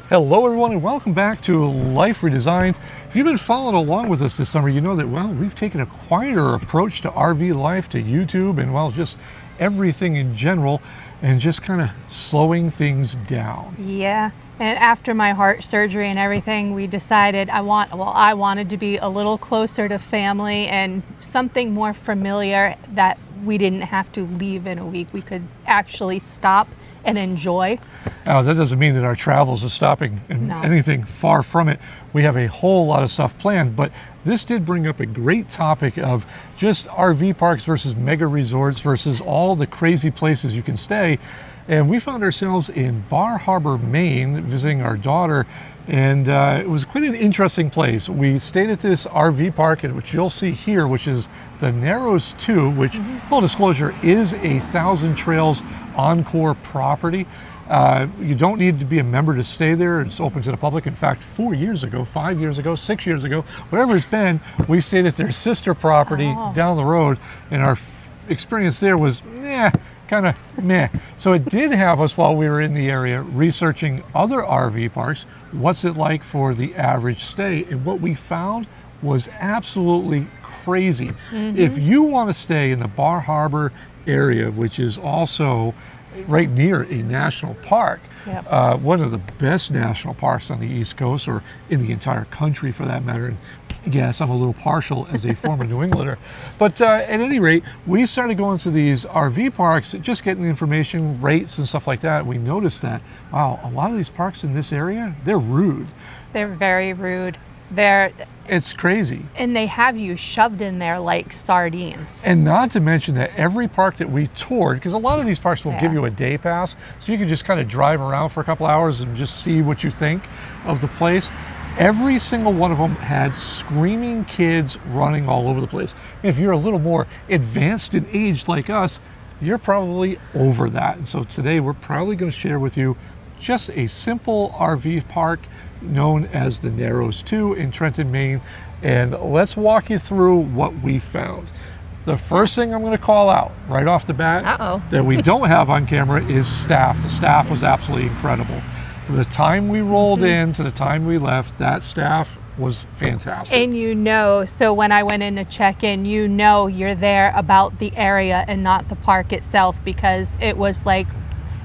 Hello everyone and welcome back to Life Redesigned. If you've been following along with us this summer, you know that, well, we've taken a quieter approach to RV life, to YouTube, and, well, just everything in general, and just kind of slowing things down. Yeah, and after my heart surgery and everything, we decided I wanted to be a little closer to family and something more familiar that we didn't have to leave in a week. We could actually stop and enjoy. Now, that doesn't mean that our travels are stopping and anything, far from it. We have a whole lot of stuff planned, but this did bring up a great topic of just RV parks versus mega resorts versus all the crazy places you can stay. And we found ourselves in Bar Harbor, Maine, visiting our daughter, and it was quite an interesting place. We stayed at this RV park, which you'll see here, which is the Narrows 2, which, full disclosure, is a Thousand Trails Encore property. You don't need to be a member to stay there. It's open to the public. In fact, 4 years ago, 5 years ago, 6 years ago, whatever it's been, we stayed at their sister property down the road, and our experience there was kind of meh. So it did have us, while we were in the area, researching other RV parks. What's it like for the average stay? And what we found was absolutely crazy. If you want to stay in the Bar Harbor area, which is also right near a national park, one of the best national parks on the East Coast, or in the entire country for that matter. And yes, I'm a little partial as a former New Englander. But at any rate, we started going to these RV parks, just getting information, rates and stuff like that. We noticed that, wow, a lot of these parks in this area, they're rude. They're very rude. It's crazy. And they have you shoved in there like sardines. And not to mention that every park that we toured, because a lot of these parks will give you a day pass, so you can just kind of drive around for a couple hours and just see what you think of the place. Every single one of them had screaming kids running all over the place. If you're a little more advanced in age like us, you're probably over that. And so today we're probably going to share with you just a simple RV park known as the Narrows 2 in Trenton, Maine. And let's walk you through what we found. The first thing I'm going to call out right off the bat that we don't have on camera is staff. The staff was absolutely incredible. From the time we rolled in to the time we left, that staff was fantastic. And so when I went in to check in, you're there about the area and not the park itself, because it was like,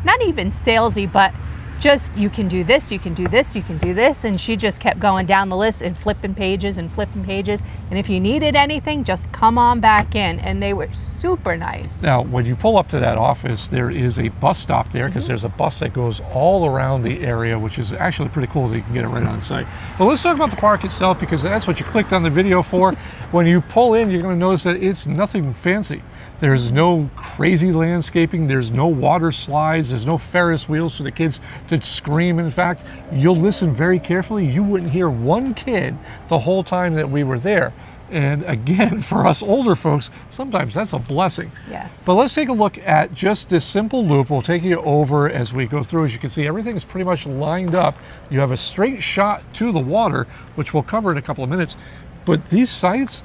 not even salesy, but just, you can do this, you can do this, you can do this. And she just kept going down the list and flipping pages and flipping pages. And if you needed anything, just come on back in. And they were super nice. Now, when you pull up to that office, there is a bus stop there, because there's a bus that goes all around the area, which is actually pretty cool that you can get it right on site. But let's talk about the park itself, because that's what you clicked on the video for. When you pull in, you're going to notice that it's nothing fancy. There's no crazy landscaping, there's no water slides, there's no Ferris wheels for the kids to scream. In fact, you'll listen very carefully, you wouldn't hear one kid the whole time that we were there. And again, for us older folks, sometimes that's a blessing. Yes. But let's take a look at just this simple loop. We'll take you over as we go through. As you can see, everything is pretty much lined up. You have a straight shot to the water, which we'll cover in a couple of minutes. But these sites,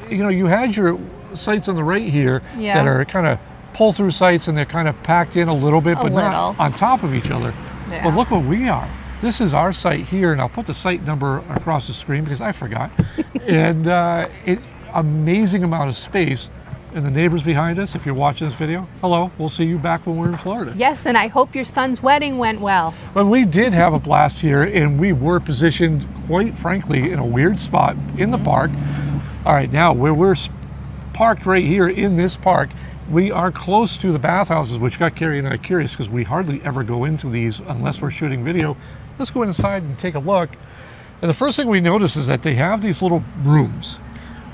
you had your sites on the right here that are kind of pull-through sites, and they're kind of packed in a little bit, but not on top of each other. But look what we are. This is our site here, and I'll put the site number across the screen because I forgot. And amazing amount of space. And the neighbors behind us, if you're watching this video, hello, we'll see you back when we're in Florida. Yes, and I hope your son's wedding went well. But we did have a blast here, and we were positioned, quite frankly, in a weird spot in the park. All right, now where we're parked right here in this park, we are close to the bathhouses, which got Carrie and I curious because we hardly ever go into these unless we're shooting video. Let's go inside and take a look. And the first thing we notice is that they have these little rooms,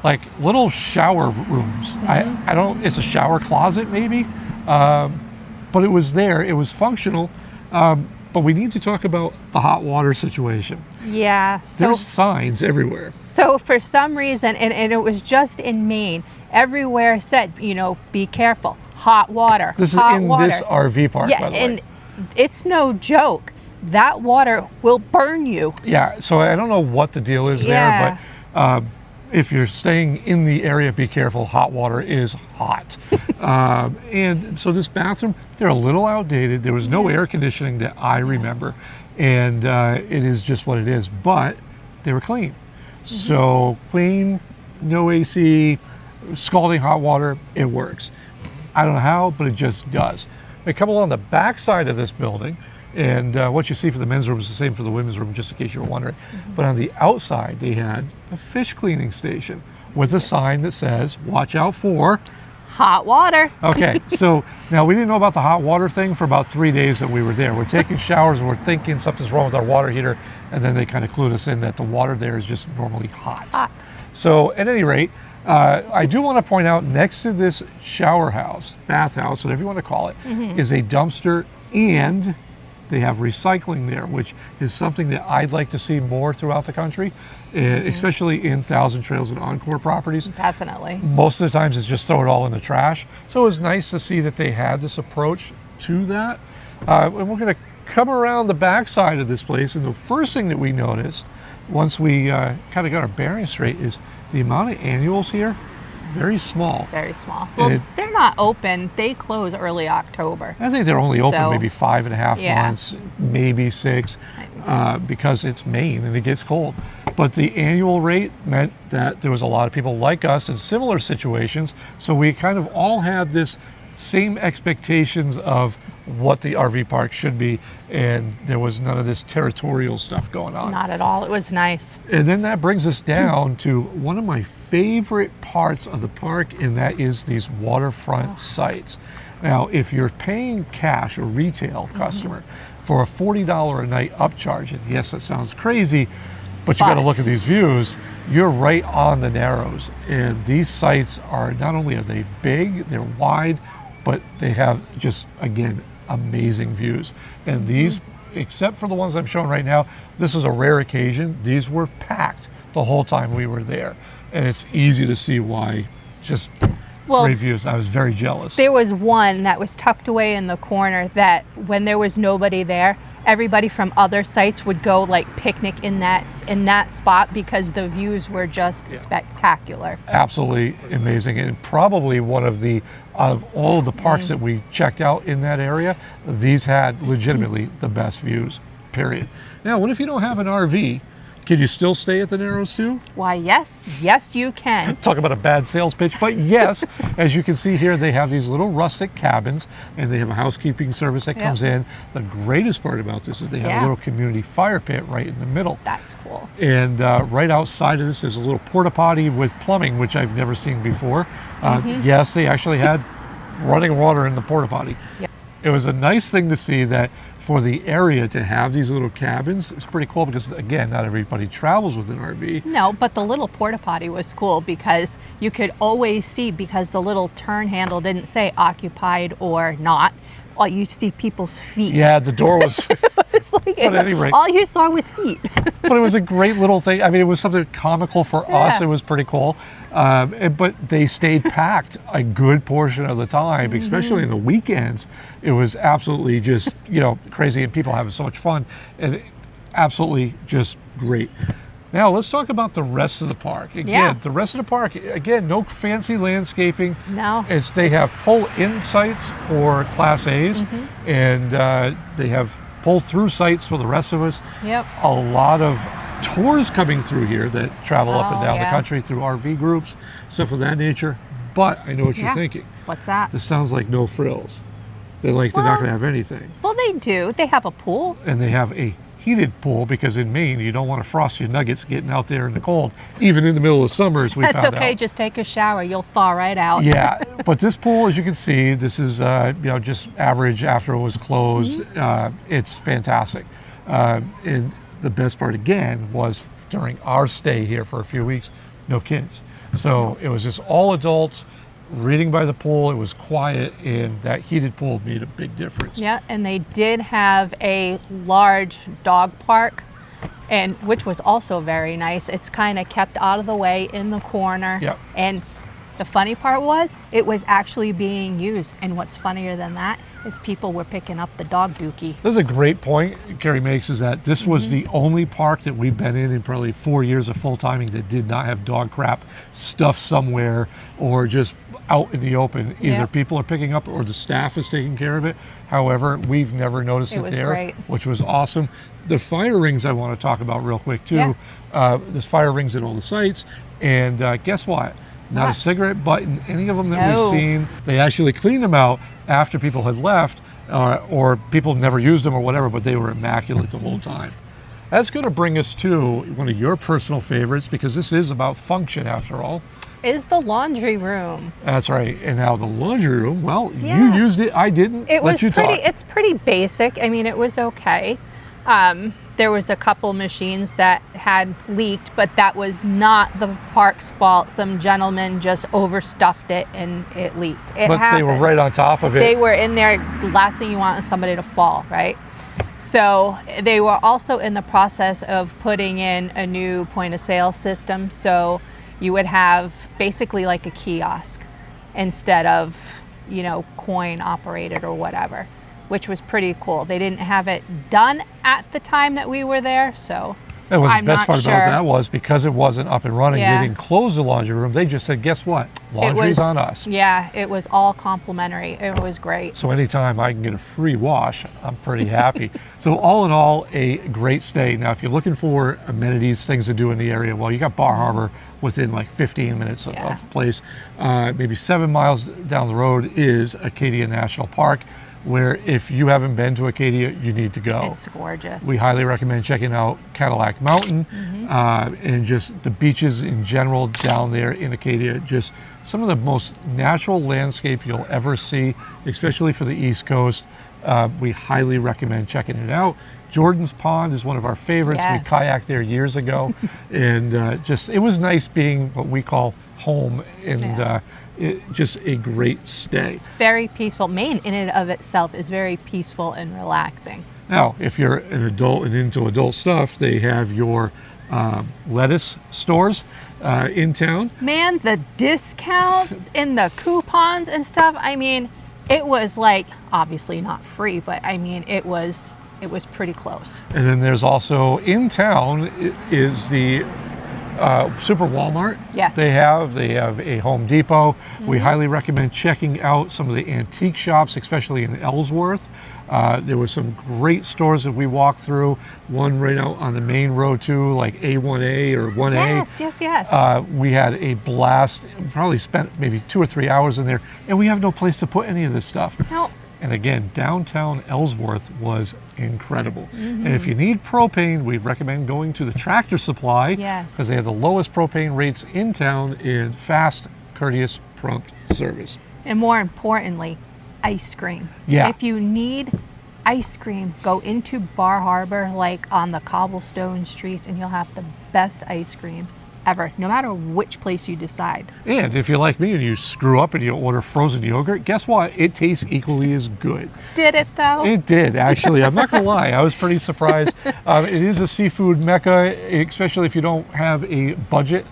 like little shower rooms. I don't, it's a shower closet maybe, but it was there, it was functional. But we need to talk about the hot water situation. Yeah. There's signs everywhere. So for some reason, and it was just in Maine, everywhere said, be careful, hot water, This is in this RV park, by the way. And it's no joke. That water will burn you. Yeah, so I don't know what the deal is there, but if you're staying in the area, be careful. Hot water is hot. And so this bathroom, they're a little outdated. There was no air conditioning that I remember. and it is just what it is. But they were clean. So clean, no AC, scalding hot water, it works. I don't know how, but it just does. They come along the back side of this building, and what you see for the men's room is the same for the women's room, just in case you were wondering. But on the outside, they had a fish cleaning station with a sign that says, watch out for hot water. Okay, so now we didn't know about the hot water thing for about 3 days that we were there. We're taking showers and we're thinking something's wrong with our water heater, and then they kind of clued us in that the water there is just normally hot. So at any rate, I do want to point out next to this shower house, bath house, whatever you want to call it, is a dumpster, and they have recycling there, which is something that I'd like to see more throughout the country, especially in Thousand Trails and Encore properties. Definitely. Most of the times it's just throw it all in the trash. So it was nice to see that they had this approach to that. And we're going to come around the back side of this place, and the first thing that we noticed once we kind of got our bearings straight is the amount of annuals here, very small. Very small. Well, they're not open. They close early October. I think they're only open maybe 5.5 months, maybe 6, because it's Maine and it gets cold. But the annual rate meant that there was a lot of people like us in similar situations. So we kind of all had this same expectations of what the RV park should be, and there was none of this territorial stuff going on. Not at all. It was nice. And then that brings us down to one of my favorite parts of the park, and that is these waterfront sites. Now, if you're paying cash, a retail customer, for a $40 a night upcharge, and yes, that sounds crazy, but you got to look at these views. You're right on the Narrows, and these sites are, not only are they big, they're wide, but they have just, again, amazing views. And these, except for the ones I'm showing right now, this is a rare occasion. These were packed the whole time we were there. And it's easy to see why. Just great views. I was very jealous. There was one that was tucked away in the corner that when there was nobody there, everybody from other sites would go like picnic in that spot because the views were just spectacular. Absolutely amazing, and probably one of the, out of all of the parks that we checked out in that area, these had legitimately the best views, period. Now, what if you don't have an RV? Can you still stay at the Narrows too? Why, yes. Yes, you can. Talk about a bad sales pitch, but yes, as you can see here, they have these little rustic cabins, and they have a housekeeping service that comes in. The greatest part about this is they have a little community fire pit right in the middle. That's cool. And right outside of this is a little porta potty with plumbing, which I've never seen before. Yes, they actually had running water in the porta potty. It was a nice thing to see that for the area to have these little cabins. It's pretty cool because, again, not everybody travels with an RV. No, but the little porta potty was cool because you could always see, because the little turn handle didn't say occupied or not. All you see people's feet. Yeah, the door was. It's like, at any rate, all you saw was feet. But it was a great little thing. I mean, it was something comical for us. It was pretty cool. But they stayed packed a good portion of the time, especially in the weekends. It was absolutely just, crazy, and people having so much fun, and absolutely just great. Now let's talk about the rest of the park. Again, the rest of the park, again, no fancy landscaping. No. They have pull-in sites for Class A's, and they have pull-through sites for the rest of us. A lot of tours coming through here that travel up and down the country through RV groups, stuff of that nature. But I know what you're thinking. What's that? This sounds like no frills. They're not going to have anything. Well, they do. They have a pool. And they have a heated pool, because in Maine, you don't want to frost your nuggets getting out there in the cold, even in the middle of summer, as we found out. That's okay. Just take a shower. You'll thaw right out. Yeah, but this pool, as you can see, this is just average after it was closed. It's fantastic. And the best part, again, was during our stay here for a few weeks, no kids. So it was just all adults reading by the pool. It was quiet, and that heated pool made a big difference. Yeah, and they did have a large dog park, and which was also very nice. It's kind of kept out of the way in the corner. Yep. And The funny part was it was actually being used. And what's funnier than that is people were picking up the dog dookie. This is a great point Carrie makes, is that this was the only park that we've been in probably 4 years of full timing that did not have dog crap stuffed somewhere or just out in the open. Either Yep. people are picking up or the staff is taking care of it. However, we've never noticed it was there, great. which was awesome. The fire rings I want to talk about real quick too. There's fire rings at all the sites, and guess what? Not a What? cigarette butt in any of them that No. we've seen. They actually cleaned them out after people had left, or people never used them or whatever, but they were immaculate the whole time. That's going to bring us to one of your personal favorites, because this is about function after all. Is the laundry room. That's right. And now the laundry room, well, Yeah. you used it, I didn't. It Let was you pretty, talk. it's pretty basic. I mean, it was okay. There was a couple machines that had leaked, but that was not the park's fault. Some gentleman just overstuffed it and it leaked. It But happens. they were right on top of it. They were in there. The last thing you want is somebody to fall, right? So they were also in the process of putting in a new point of sale system. So you would have basically like a kiosk instead of, you know, coin operated or whatever, which was pretty cool. They didn't have it done at the time that we were there, so And what I'm the best not part sure. about that was, because it wasn't up and running, Yeah. they didn't close the laundry room. They just said, guess what? Laundry's on us. Yeah, it was all complimentary. It was great. So anytime I can get a free wash, I'm pretty happy. So all in all, a great stay. Now, if you're looking for amenities, things to do in the area, well, you got Bar Harbor within like 15 minutes of Yeah. the place. Maybe 7 miles down the road is Acadia National Park, where if you haven't been to Acadia, you need to go. It's gorgeous. We highly recommend checking out Cadillac Mountain and just the beaches in general down there in Acadia. Just some of the most natural landscape you'll ever see, especially for the East Coast. We highly recommend checking it out. Jordan's Pond is one of our favorites. Yes. We kayaked there years ago, and just it was nice being what we call home, and Yeah. just a great stay. It's very peaceful. Maine in and of itself is very peaceful and relaxing. Now, if you're an adult and into adult stuff, they have your lettuce stores in town. Man, the discounts and the coupons and stuff, I mean, it was like, obviously not free, but I mean, it was pretty close. And then there's also in town is the Super Walmart. Yes. They have a Home Depot. We highly recommend checking out some of the antique shops, especially in Ellsworth. There were some great stores that we walked through. One right out on the main road too, like A1A or 1A. Yes. We had a blast. Probably spent maybe 2 or 3 hours in there, and we have no place to put any of this stuff. No. And again, downtown Ellsworth was incredible. And if you need propane, we recommend going to the Tractor Supply, Yes. because they have the lowest propane rates in town in fast, courteous, prompt service. And more importantly, ice cream. Yeah. If you need ice cream, go into Bar Harbor, like on the cobblestone streets, and you'll have the best ice cream ever, no matter which place you decide. And if you're like me and you screw up and you order frozen yogurt, guess what? It tastes equally as good. Did it though? It did, actually. I'm not going to lie. I was pretty surprised. It is a seafood mecca, especially if you don't have a budget.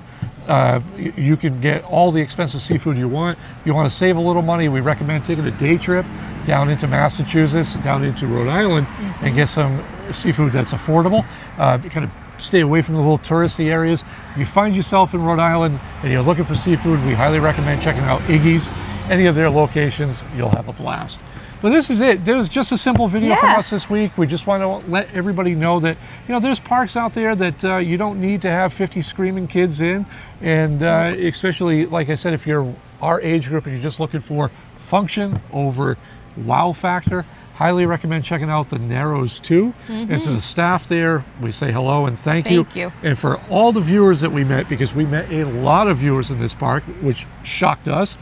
You can get all the expensive seafood you want. If you want to save a little money, we recommend taking a day trip down into Massachusetts, down into Rhode Island, and get some seafood that's affordable. Kind of stay away from the little touristy areas. If you find yourself in Rhode Island and you're looking for seafood, we highly recommend checking out Iggy's. Any of their locations, you'll have a blast. But this is it. There was just a simple video from Yeah. us this week. We just want to let everybody know that, you know, there's parks out there that you don't need to have 50 screaming kids in. And especially, like I said, if you're our age group and you're just looking for function over wow factor, highly recommend checking out the Narrows too. And to the staff there, we say hello and thank you. Thank you. And for all the viewers that we met, because we met a lot of viewers in this park, which shocked us,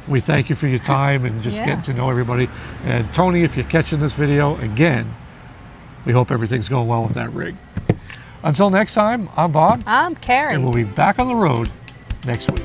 we thank you for your time and just Yeah. getting to know everybody. And Tony, if you're catching this video, again, we hope everything's going well with that rig. Until next time, I'm Bob, I'm Carrie. and we'll be back on the road next week.